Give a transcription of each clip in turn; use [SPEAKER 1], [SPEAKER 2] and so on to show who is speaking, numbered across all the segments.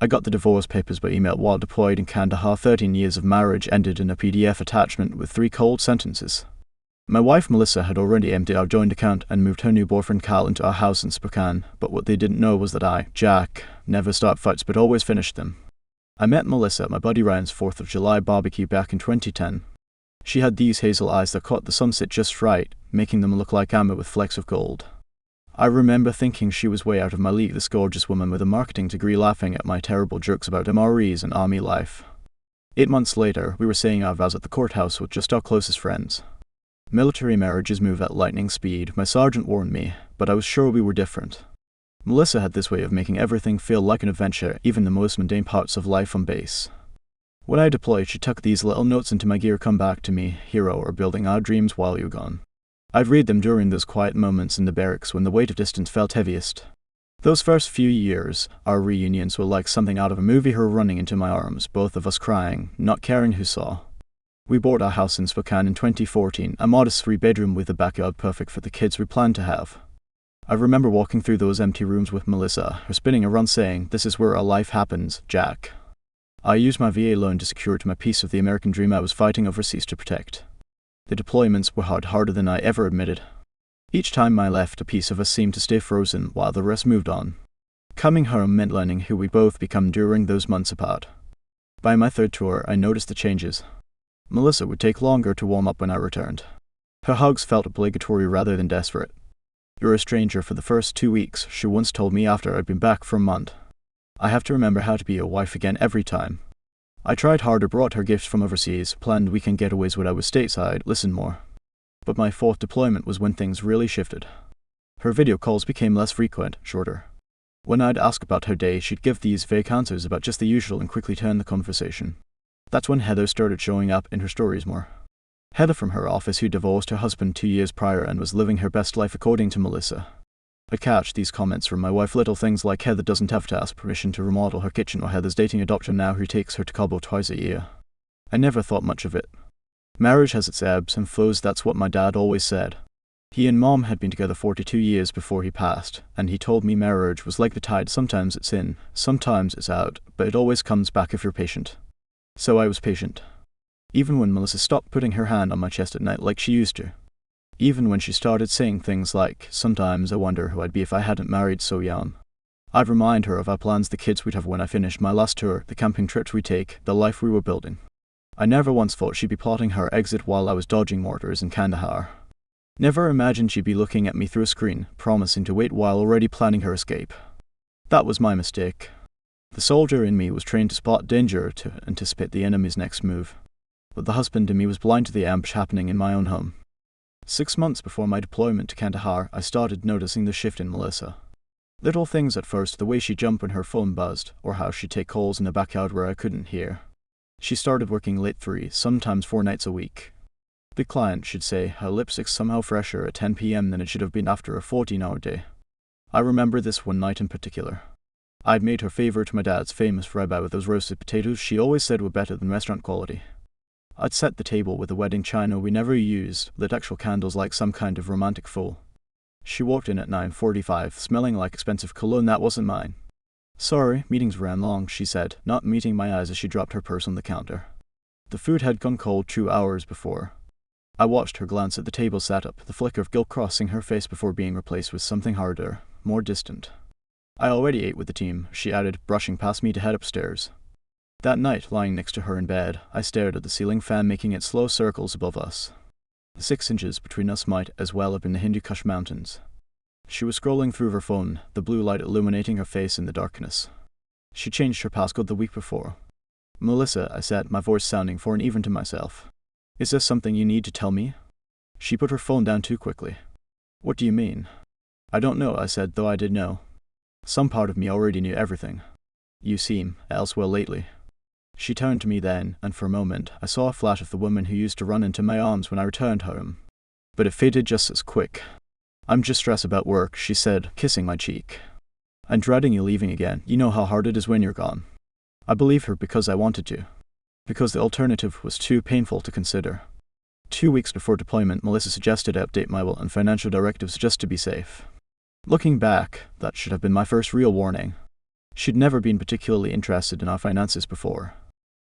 [SPEAKER 1] I got the divorce papers by email while deployed in Kandahar. 13 years of marriage ended in a PDF attachment with 3 cold sentences. My wife Melissa had already emptied our joint account and moved her new boyfriend Cal into our house in Spokane, but what they didn't know was that I, Jack, never start fights but always finished them. I met Melissa at my buddy Ryan's 4th of July barbecue back in 2010. She had these hazel eyes that caught the sunset just right, making them look like amber with flecks of gold. I remember thinking she was way out of my league, this gorgeous woman with a marketing degree laughing at my terrible jokes about MREs and army life. 8 months later, we were saying our vows at the courthouse with just our closest friends. Military marriages move at lightning speed, my sergeant warned me, but I was sure we were different. Melissa had this way of making everything feel like an adventure, even the most mundane parts of life on base. When I deployed, she tucked these little notes into my gear: "Come back to me, hero, or building our dreams while you're gone." I'd read them during those quiet moments in the barracks when the weight of distance felt heaviest. Those first few years, our reunions were like something out of a movie, her running into my arms, both of us crying, not caring who saw. We bought our house in Spokane in 2014, a modest 3-bedroom with a backyard perfect for the kids we planned to have. I remember walking through those empty rooms with Melissa, her spinning around saying, "This is where our life happens, Jack." I used my VA loan to secure my piece of the American dream I was fighting overseas to protect. The deployments were harder than I ever admitted. Each time I left, a piece of us seemed to stay frozen while the rest moved on. Coming home meant learning who we both become during those months apart. By my 3rd tour, I noticed the changes. Melissa would take longer to warm up when I returned. Her hugs felt obligatory rather than desperate. "You're a stranger for the first 2 weeks, she once told me after I'd been back for a month. I have to remember how to be a wife again every time. I tried harder, brought her gifts from overseas, planned weekend getaways when I was stateside, listened more. But my 4th deployment was when things really shifted. Her video calls became less frequent, shorter. When I'd ask about her day, she'd give these vague answers about just the usual and quickly turn the conversation. That's when Heather started showing up in her stories more. Heather from her office, who divorced her husband 2 years prior and was living her best life according to Melissa. I'd catch these comments from my wife, little things like Heather doesn't have to ask permission to remodel her kitchen, or Heather's dating a doctor now who takes her to Cabo twice a year. I never thought much of it. Marriage has its ebbs and flows, that's what my dad always said. He and Mom had been together 42 years before he passed, and he told me marriage was like the tide, sometimes it's in, sometimes it's out, but it always comes back if you're patient. So I was patient. Even when Melissa stopped putting her hand on my chest at night like she used to. Even when she started saying things like, "Sometimes I wonder who I'd be if I hadn't married so young." I'd remind her of our plans, the kids we'd have when I finished my last tour, the camping trips we'd take, the life we were building. I never once thought she'd be plotting her exit while I was dodging mortars in Kandahar. Never imagined she'd be looking at me through a screen, promising to wait while already planning her escape. That was my mistake. The soldier in me was trained to spot danger, to anticipate the enemy's next move. But the husband in me was blind to the ambush happening in my own home. 6 months before my deployment to Kandahar, I started noticing the shift in Melissa. Little things at first, the way she'd jump when her phone buzzed, or how she'd take calls in the backyard where I couldn't hear. She started working late 3, sometimes 4 nights a week. The client should say her lipstick's somehow fresher at 10 p.m. than it should have been after a 14-hour day. I remember this one night in particular. I'd made her favorite, my dad's famous ribeye with those roasted potatoes she always said were better than restaurant quality. I'd set the table with the wedding china we never used, lit actual candles like some kind of romantic fool. She walked in at 9:45, smelling like expensive cologne that wasn't mine. "Sorry, meetings ran long," she said, not meeting my eyes as she dropped her purse on the counter. The food had gone cold 2 hours before. I watched her glance at the table set up, the flicker of guilt crossing her face before being replaced with something harder, more distant. "I already ate with the team," she added, brushing past me to head upstairs. That night, lying next to her in bed, I stared at the ceiling fan making its slow circles above us. The 6 inches between us might as well have been the Hindu Kush mountains. She was scrolling through her phone, the blue light illuminating her face in the darkness. She changed her passcode the week before. "Melissa," I said, my voice sounding foreign even to myself. "Is there something you need to tell me?" She put her phone down too quickly. "What do you mean?" "I don't know," I said, though I did know. Some part of me already knew everything. "You seem elsewhere lately." She turned to me then, and for a moment, I saw a flash of the woman who used to run into my arms when I returned home. But it faded just as quick. "I'm just stressed about work," she said, kissing my cheek. "I'm dreading you leaving again. You know how hard it is when you're gone." I believed her because I wanted to. Because the alternative was too painful to consider. 2 weeks before deployment, Melissa suggested I update my will and financial directives just to be safe. Looking back, that should have been my first real warning. She'd never been particularly interested in our finances before.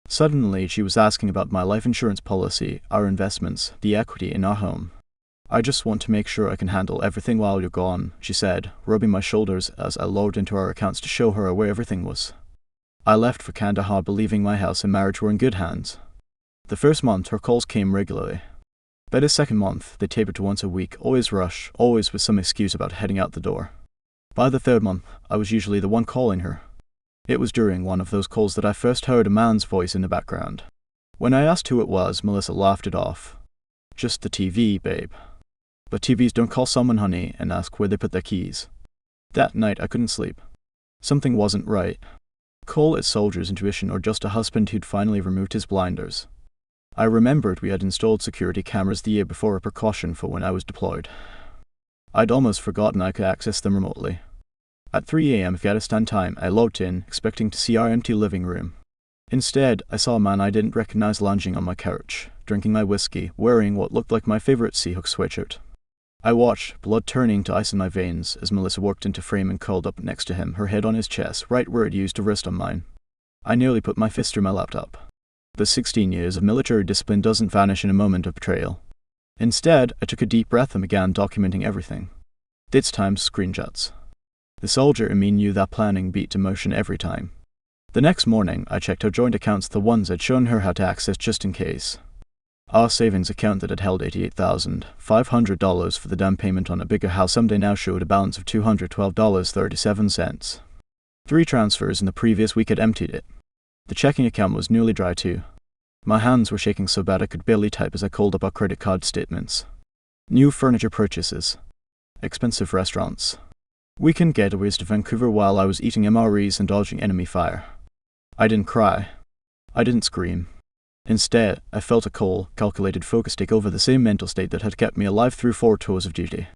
[SPEAKER 1] Suddenly, she was asking about my life insurance policy, our investments, the equity in our home. "I just want to make sure I can handle everything while you're gone," she said, rubbing my shoulders as I logged into our accounts to show her where everything was. I left for Kandahar believing my house and marriage were in good hands. The first month, her calls came regularly. By the second month, they tapered to once a week, always rushed, always with some excuse about heading out the door. By the third month, I was usually the one calling her. It was during one of those calls that I first heard a man's voice in the background. When I asked who it was, Melissa laughed it off. "Just the TV, babe. But TVs don't call someone honey and ask where they put their keys." That night, I couldn't sleep. Something wasn't right. Call it soldier's intuition or just a husband who'd finally removed his blinders. I remembered we had installed security cameras the year before, a precaution for when I was deployed. I'd almost forgotten I could access them remotely. At 3 a.m. Afghanistan time, I logged in, expecting to see our empty living room. Instead, I saw a man I didn't recognize lounging on my couch, drinking my whiskey, wearing what looked like my favorite Seahawk sweatshirt. I watched, blood turning to ice in my veins, as Melissa walked into frame and curled up next to him, her head on his chest, right where it used to rest on mine. I nearly put my fist through my laptop. The 16 years of military discipline doesn't vanish in a moment of betrayal. Instead, I took a deep breath and began documenting everything. This time, screenshots. The soldier in me knew that planning beat to motion every time. The next morning, I checked our joint accounts, the ones I'd shown her how to access just in case. Our savings account that had held $88,500 for the down payment on a bigger house someday now showed a balance of $212.37. 3 transfers in the previous week had emptied it. The checking account was nearly dry too. My hands were shaking so bad I could barely type as I called up our credit card statements. New furniture purchases. Expensive restaurants. Weekend getaways to Vancouver while I was eating MREs and dodging enemy fire. I didn't cry. I didn't scream. Instead, I felt a cold, calculated focus take over the same mental state that had kept me alive through 4 tours of duty.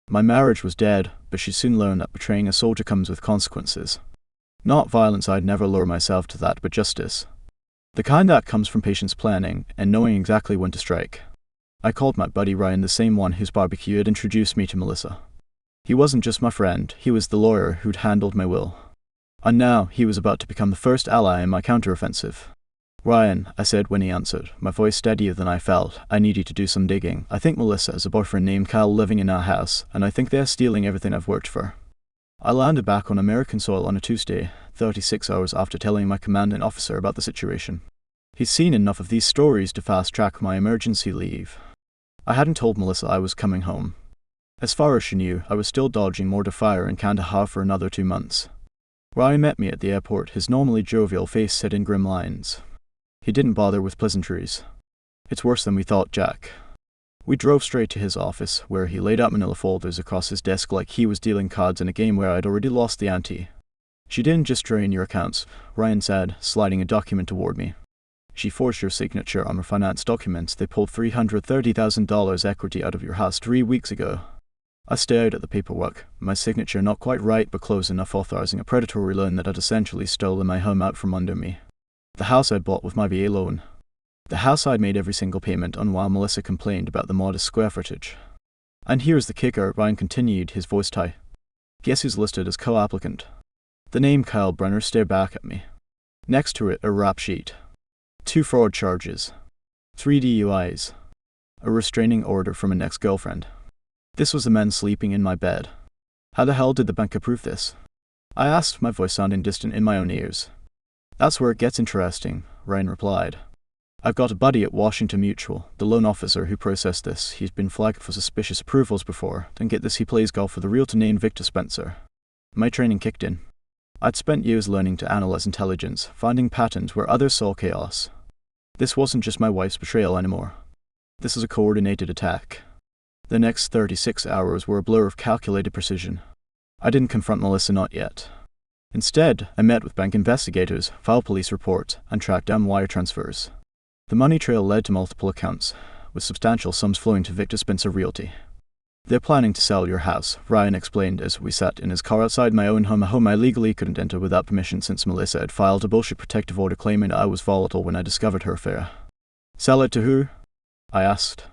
[SPEAKER 1] My marriage was dead, but she soon learned that betraying a soldier comes with consequences. Not violence, I'd never lower myself to that, but justice. The kind that comes from patience, planning, and knowing exactly when to strike. I called my buddy Ryan, the same one whose barbecue had introduced me to Melissa. He wasn't just my friend, he was the lawyer who'd handled my will. And now, he was about to become the first ally in my counteroffensive. "Ryan," I said when he answered, my voice steadier than I felt. "I need you to do some digging. I think Melissa has a boyfriend named Kyle living in our house, and I think they're stealing everything I've worked for." I landed back on American soil on a Tuesday, 36 hours after telling my commanding officer about the situation. He'd seen enough of these stories to fast-track my emergency leave. I hadn't told Melissa I was coming home. As far as she knew, I was still dodging mortar fire in Kandahar for another 2 months. Ryan met me at the airport, his normally jovial face set in grim lines. He didn't bother with pleasantries. "It's worse than we thought, Jack." We drove straight to his office, where he laid out manila folders across his desk like he was dealing cards in a game where I'd already lost the ante. "She didn't just drain your accounts," Ryan said, sliding a document toward me. "She forged your signature on her finance documents. They pulled $330,000 equity out of your house 3 weeks ago." I stared at the paperwork, my signature not quite right but close enough, authorizing a predatory loan that had essentially stolen my home out from under me. The house I'd bought with my VA loan. The house I'd made every single payment on while Melissa complained about the modest square footage. "And here's the kicker," Ryan continued, his voice tight. "Guess who's listed as co-applicant?" The name Kyle Brenner stared back at me. Next to it, a rap sheet. 2 fraud charges. 3 DUIs. A restraining order from an ex-girlfriend. This was the man sleeping in my bed. How the hell did the bank approve this? I asked, my voice sounding distant in my own ears. "That's where it gets interesting," Ryan replied. "I've got a buddy at Washington Mutual, the loan officer who processed this. He's been flagged for suspicious approvals before. Then get this, he plays golf with a real-to-name Victor Spencer." My training kicked in. I'd spent years learning to analyze intelligence, finding patterns where others saw chaos. This wasn't just my wife's betrayal anymore. This was a coordinated attack. The next 36 hours were a blur of calculated precision. I didn't confront Melissa, not yet. Instead, I met with bank investigators, filed police reports, and tracked down wire transfers. The money trail led to multiple accounts, with substantial sums flowing to Victor Spencer Realty. "They're planning to sell your house," Ryan explained as we sat in his car outside my own home, a home I legally couldn't enter without permission since Melissa had filed a bullshit protective order claiming I was volatile when I discovered her affair. "Sell it to who?" I asked.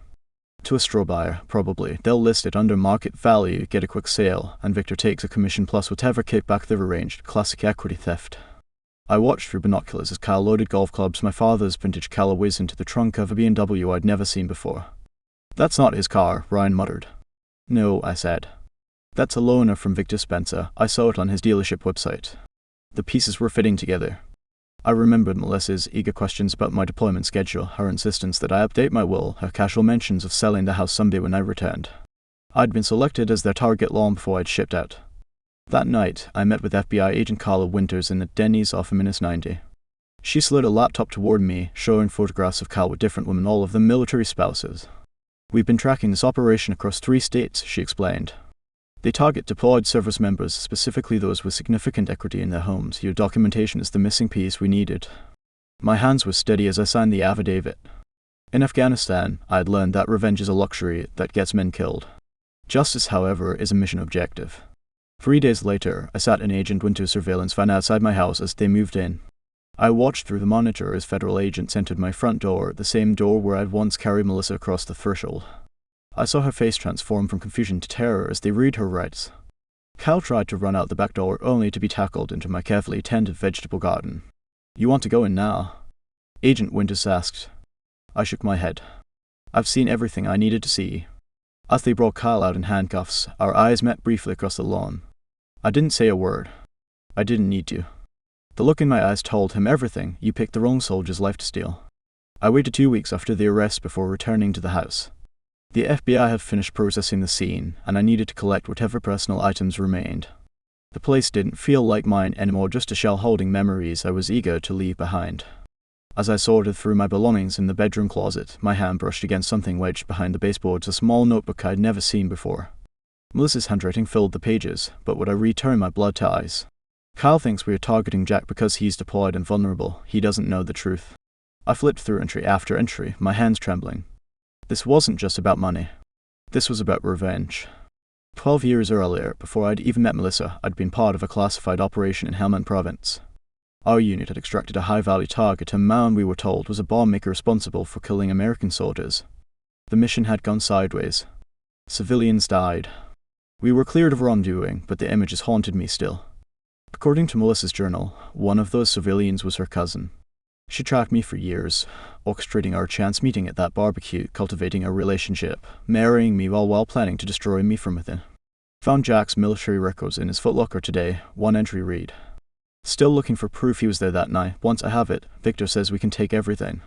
[SPEAKER 1] To a straw buyer, probably. They'll list it under market value, get a quick sale, and Victor takes a commission plus whatever kickback they've arranged. Classic equity theft. I watched through binoculars as Kyle loaded golf clubs, my father's vintage Callaways, into the trunk of a BMW I'd never seen before. "That's not his car," Ryan muttered. "No," I said. "That's a loaner from Victor Spencer. I saw it on his dealership website." The pieces were fitting together. I remembered Melissa's eager questions about my deployment schedule, her insistence that I update my will, her casual mentions of selling the house someday when I returned. I'd been selected as their target long before I'd shipped out. That night, I met with FBI agent Carla Winters in a Denny's off of Minus 90. She slid a laptop toward me, showing photographs of Cal with different women, all of them military spouses. "We've been tracking this operation across 3 states, she explained. "They target deployed service members, specifically those with significant equity in their homes. Your documentation is the missing piece we needed." My hands were steady as I signed the affidavit. In Afghanistan, I had learned that revenge is a luxury that gets men killed. Justice, however, is a mission objective. 3 days later, I sat in Agent Winter's surveillance van outside my house as they moved in. I watched through the monitor as federal agents entered my front door, the same door where I'd once carried Melissa across the threshold. I saw her face transform from confusion to terror as they read her rights. Cal tried to run out the back door, only to be tackled into my carefully tended vegetable garden. "You want to go in now?" Agent Winters asked. I shook my head. "I've seen everything I needed to see." As they brought Kyle out in handcuffs, our eyes met briefly across the lawn. I didn't say a word. I didn't need to. The look in my eyes told him everything. You picked the wrong soldier's life to steal. I waited 2 weeks after the arrest before returning to the house. The FBI had finished processing the scene, and I needed to collect whatever personal items remained. The place didn't feel like mine anymore, just a shell holding memories I was eager to leave behind. As I sorted through my belongings in the bedroom closet, my hand brushed against something wedged behind the baseboards, a small notebook I'd never seen before. Melissa's handwriting filled the pages, but would I return my blood to ice? "Kyle thinks we are targeting Jack because he's deployed and vulnerable. He doesn't know the truth." I flipped through entry after entry, my hands trembling. This wasn't just about money. This was about revenge. 12 years earlier, before I'd even met Melissa, I'd been part of a classified operation in Helmand Province. Our unit had extracted a high-value target, a man we were told was a bomb maker responsible for killing American soldiers. The mission had gone sideways. Civilians died. We were cleared of wrongdoing, but the images haunted me still. According to Melissa's journal, one of those civilians was her cousin. She tracked me for years, orchestrating our chance meeting at that barbecue, cultivating a relationship, marrying me while planning to destroy me from within. Found Jack's military records in his footlocker today. One entry read, "Still looking for proof he was there that night. Once I have it, Victor says we can take everything."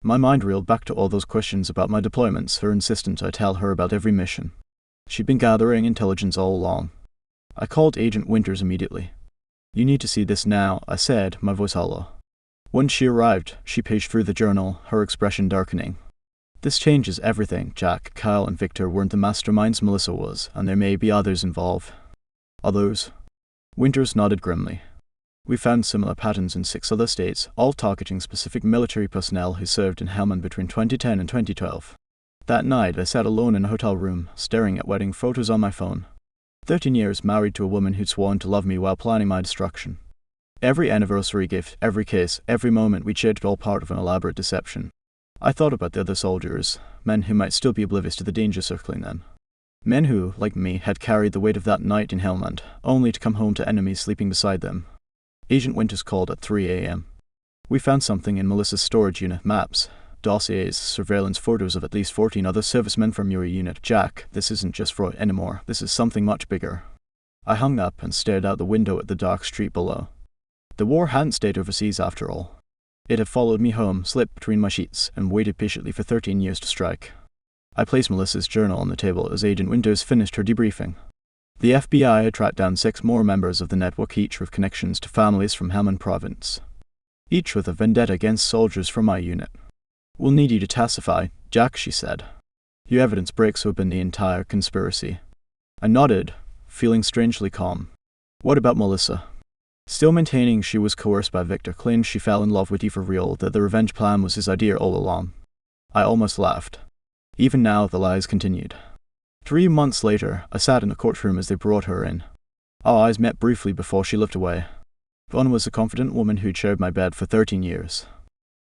[SPEAKER 1] My mind reeled back to all those questions about my deployments, her insistence I tell her about every mission. She'd been gathering intelligence all along. I called Agent Winters immediately. "You need to see this now," I said, my voice hollow. When she arrived, she paged through the journal, her expression darkening. "This changes everything. Jack, Kyle, and Victor weren't the masterminds Melissa was, and there may be others involved." "Others?" Winters nodded grimly. "We found similar patterns in 6 other states, all targeting specific military personnel who served in Helmand between 2010 and 2012. That night, I sat alone in a hotel room, staring at wedding photos on my phone. 13 years married to a woman who'd sworn to love me while planning my destruction. Every anniversary gift, every kiss, every moment we shared, all part of an elaborate deception. I thought about the other soldiers, men who might still be oblivious to the danger circling them. Men who, like me, had carried the weight of that night in Helmand, only to come home to enemies sleeping beside them. Agent Winters called at 3 a.m. "We found something in Melissa's storage unit, maps, dossiers, surveillance photos of at least 14 other servicemen from your unit. Jack, this isn't just Freud anymore. This is something much bigger." I hung up and stared out the window at the dark street below. The war hadn't stayed overseas after all. It had followed me home, slipped between my sheets, and waited patiently for 13 years to strike. I placed Melissa's journal on the table as Agent Winters finished her debriefing. The FBI had tracked down 6 more members of the network, each with connections to families from Helmand Province. Each with a vendetta against soldiers from my unit. "We'll need you to testify, Jack," she said. "Your evidence breaks open the entire conspiracy." I nodded, feeling strangely calm. "What about Melissa?" Still maintaining she was coerced by Victor, claimed she fell in love with you for real, that the revenge plan was his idea all along. I almost laughed. Even now, the lies continued. 3 months later, I sat in the courtroom as they brought her in. Our eyes met briefly before she looked away. Vaughn was a confident woman who'd shared my bed for 13 years.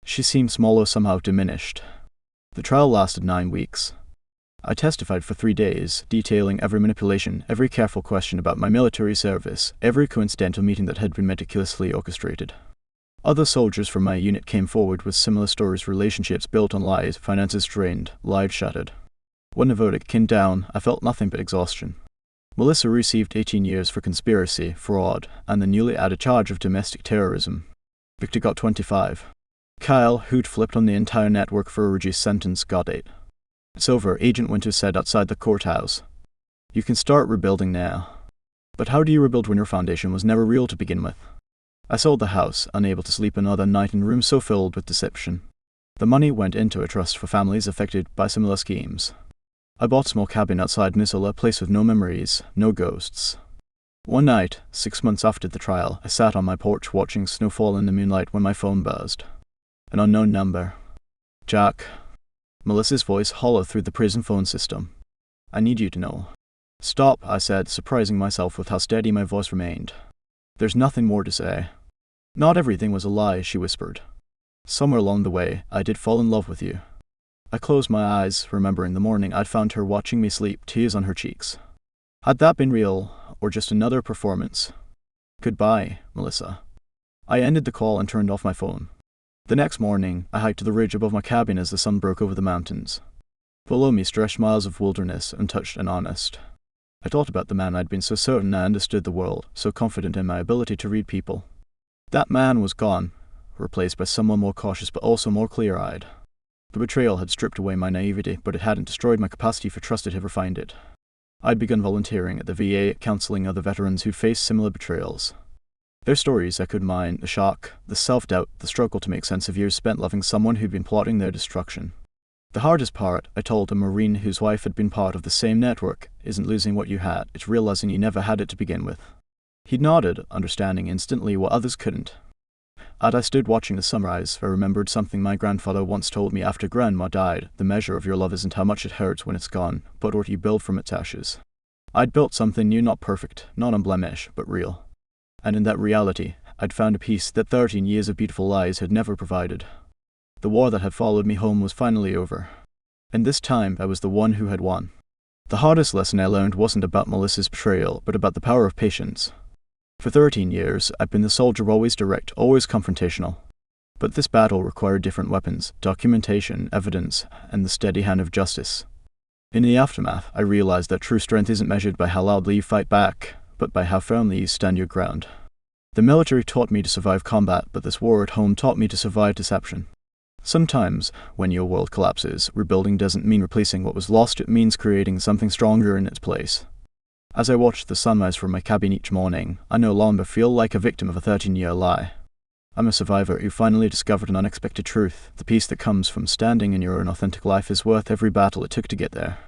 [SPEAKER 1] She seemed smaller, somehow diminished. The trial lasted 9 weeks. I testified for 3 days, detailing every manipulation, every careful question about my military service, every coincidental meeting that had been meticulously orchestrated. Other soldiers from my unit came forward with similar stories, relationships built on lies, finances drained, lives shattered. When the verdict came down, I felt nothing but exhaustion. Melissa received 18 years for conspiracy, fraud, and the newly added charge of domestic terrorism. Victor got 25. Kyle, who'd flipped on the entire network for a reduced sentence, got 8. It's over, Agent Winter said outside the courthouse. You can start rebuilding now. But how do you rebuild when your foundation was never real to begin with? I sold the house, unable to sleep another night in rooms so filled with deception. The money went into a trust for families affected by similar schemes. I bought a small cabin outside Nisula, a place with no memories, no ghosts. One night, 6 months after the trial, I sat on my porch watching snow fall in the moonlight when my phone buzzed. An unknown number. Jack. Melissa's voice hollowed through the prison phone system. I need you to know. Stop, I said, surprising myself with how steady my voice remained. There's nothing more to say. Not everything was a lie, she whispered. Somewhere along the way, I did fall in love with you. I closed my eyes, remembering the morning I'd found her watching me sleep, tears on her cheeks. Had that been real, or just another performance? Goodbye, Melissa. I ended the call and turned off my phone. The next morning, I hiked to the ridge above my cabin as the sun broke over the mountains. Below me stretched miles of wilderness, untouched and honest. I thought about the man I'd been so certain I understood the world, so confident in my ability to read people. That man was gone, replaced by someone more cautious but also more clear-eyed. The betrayal had stripped away my naivety, but it hadn't destroyed my capacity for trust. It had refined it. I'd begun volunteering at the VA, counseling other veterans who faced similar betrayals. Their stories echoed mine, the shock, the self-doubt, the struggle to make sense of years spent loving someone who'd been plotting their destruction. The hardest part, I told a Marine whose wife had been part of the same network, isn't losing what you had, it's realizing you never had it to begin with. He nodded, understanding instantly what others couldn't. As I stood watching the sunrise, I remembered something my grandfather once told me after Grandma died. The measure of your love isn't how much it hurts when it's gone, but what you build from its ashes. I'd built something new, not perfect, not unblemished, but real. And in that reality, I'd found a peace that 13 years of beautiful lies had never provided. The war that had followed me home was finally over. And this time, I was the one who had won. The hardest lesson I learned wasn't about Melissa's betrayal, but about the power of patience. For 13 years, I'd been the soldier, always direct, always confrontational. But this battle required different weapons, documentation, evidence, and the steady hand of justice. In the aftermath, I realized that true strength isn't measured by how loudly you fight back, but by how firmly you stand your ground. The military taught me to survive combat, but this war at home taught me to survive deception. Sometimes, when your world collapses, rebuilding doesn't mean replacing what was lost, it means creating something stronger in its place. As I watched the sunrise from my cabin each morning, I no longer feel like a victim of a 13-year lie. I'm a survivor who finally discovered an unexpected truth. The peace that comes from standing in your own authentic life is worth every battle it took to get there.